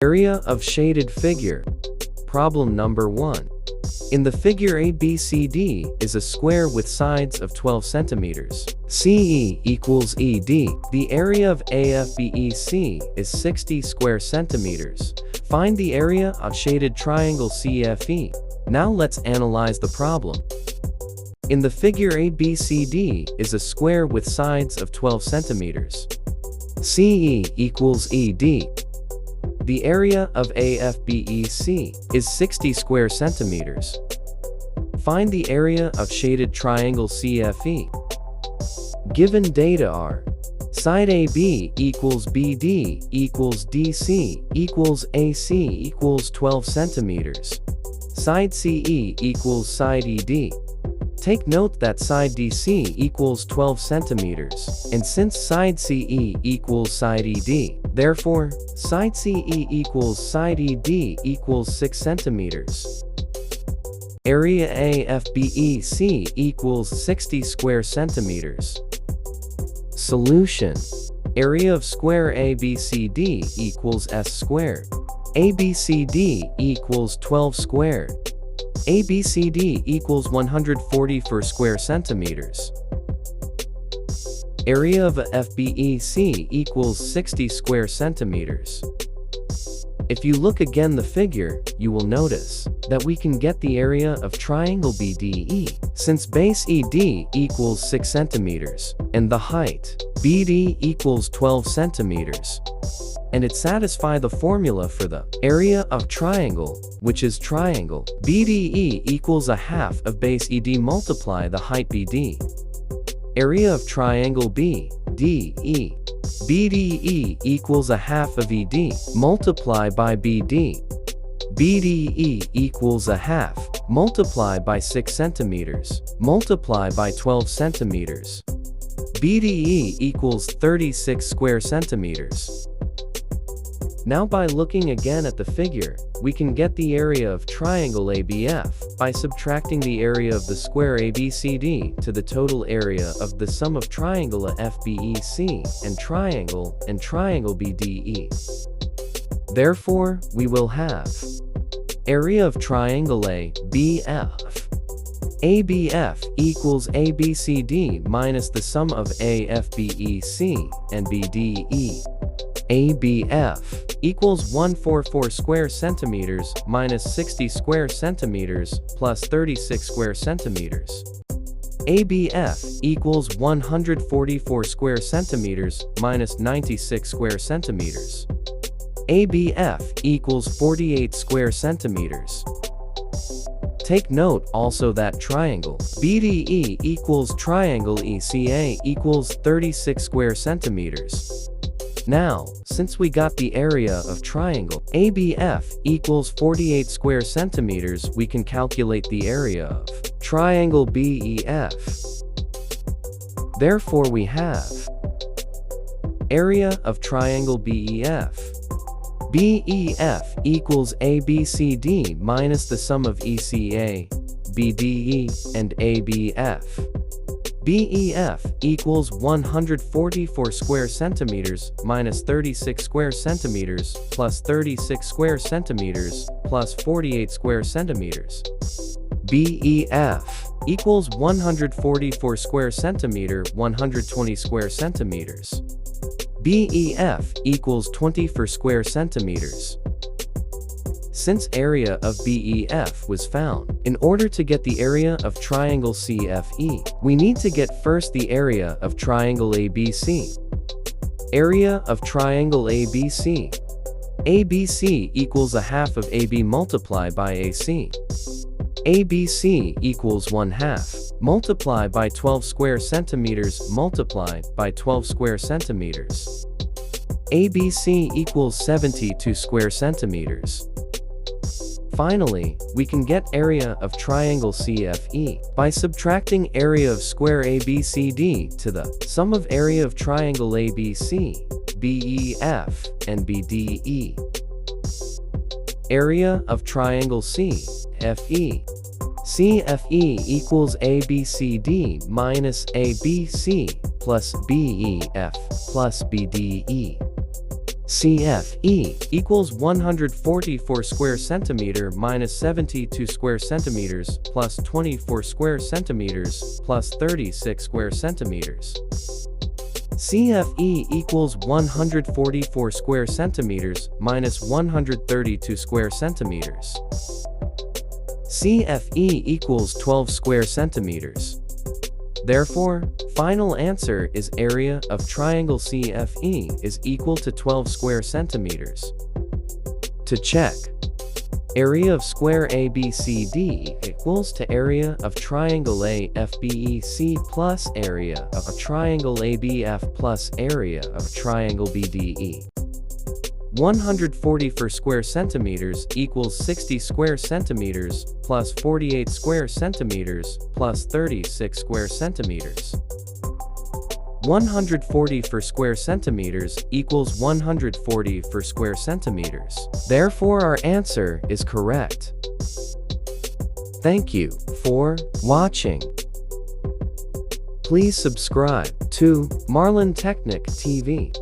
Area of shaded figure. Problem number 1. In the figure ABCD is a square with sides of 12 centimeters. CE equals ED. The area of AFBEC is 60 square centimeters. Find the area of shaded triangle CFE. Now let's analyze the problem. In the figure ABCD is a square with sides of 12 centimeters. CE equals ED. The area of AFBEC is 60 square centimeters. Find the area of shaded triangle CFE. Given data are: side AB equals BD equals DC equals AC equals 12 centimeters. Side CE equals side ED. Take note that side DC equals 12 centimeters, and since side CE equals side ED, therefore, side CE equals side ED equals 6 centimeters. Area AFBEC equals 60 square centimeters. Solution. Area of square ABCD equals S squared. ABCD equals 12 squared. ABCD equals 144 square centimeters. Area of FBEC equals 60 square centimeters. If you look again the figure, you will notice that we can get the area of triangle BDE, since base ED equals 6 centimeters, and the height BD equals 12 centimeters. And it satisfies the formula for the area of triangle, which is triangle BDE equals a half of base ED multiply the height BD. Area of triangle BDE. BDE equals a half of ED multiply by BD. BDE equals a half multiply by 6 centimeters multiply by 12 centimeters. BDE equals 36 square centimeters. Now by looking again at the figure, we can get the area of triangle ABF by subtracting the area of the square ABCD to the total area of the sum of triangle FBEC and triangle BDE. Therefore, we will have area of triangle ABF. ABF equals ABCD minus the sum of AFBEC and BDE. ABF equals 144 square centimeters minus 60 square centimeters plus 36 square centimeters. ABF equals 144 square centimeters minus 96 square centimeters. ABF equals 48 square centimeters. Take note also that triangle BDE equals triangle ECA equals 36 square centimeters. Now, since we got the area of triangle ABF equals 48 square centimeters, we can calculate the area of triangle BEF. Therefore we have area of triangle BEF. BEF equals ABCD minus the sum of ECA, BDE, and ABF. BEF equals 144 square centimeters minus 36 square centimeters plus 36 square centimeters plus 48 square centimeters. BEF equals 144 square centimeter 120 square centimeters. BEF equals 20 for square centimeters. Since area of BEF was found, in order to get the area of triangle CFE, we need to get first the area of triangle ABC. Area of triangle ABC. ABC equals a half of AB multiplied by AC. ABC equals 1/2 multiplied by 12 square centimeters multiplied by 12 square centimeters. ABC equals 72 square centimeters. Finally, we can get area of triangle CFE by subtracting area of square ABCD to the sum of area of triangle ABC, BEF, and BDE. Area of triangle CFE. CFE equals ABCD minus ABC plus BEF plus BDE. CFE equals 144 square centimeter minus 72 square centimeters plus 24 square centimeters plus 36 square centimeters. CFE equals 144 square centimeters minus 132 square centimeters. CFE equals 12 square centimeters. Therefore, final answer is area of triangle CFE is equal to 12 square centimeters. To check, area of square ABCD equals to area of triangle AFBEC plus area of a triangle ABF plus area of triangle BDE. 144 square centimeters equals 60 square centimeters plus 48 square centimeters plus 36 square centimeters. 140 for square centimeters equals 140 for square centimeters. Therefore, our answer is correct. Thank you for watching. Please subscribe to Marlin Technic TV.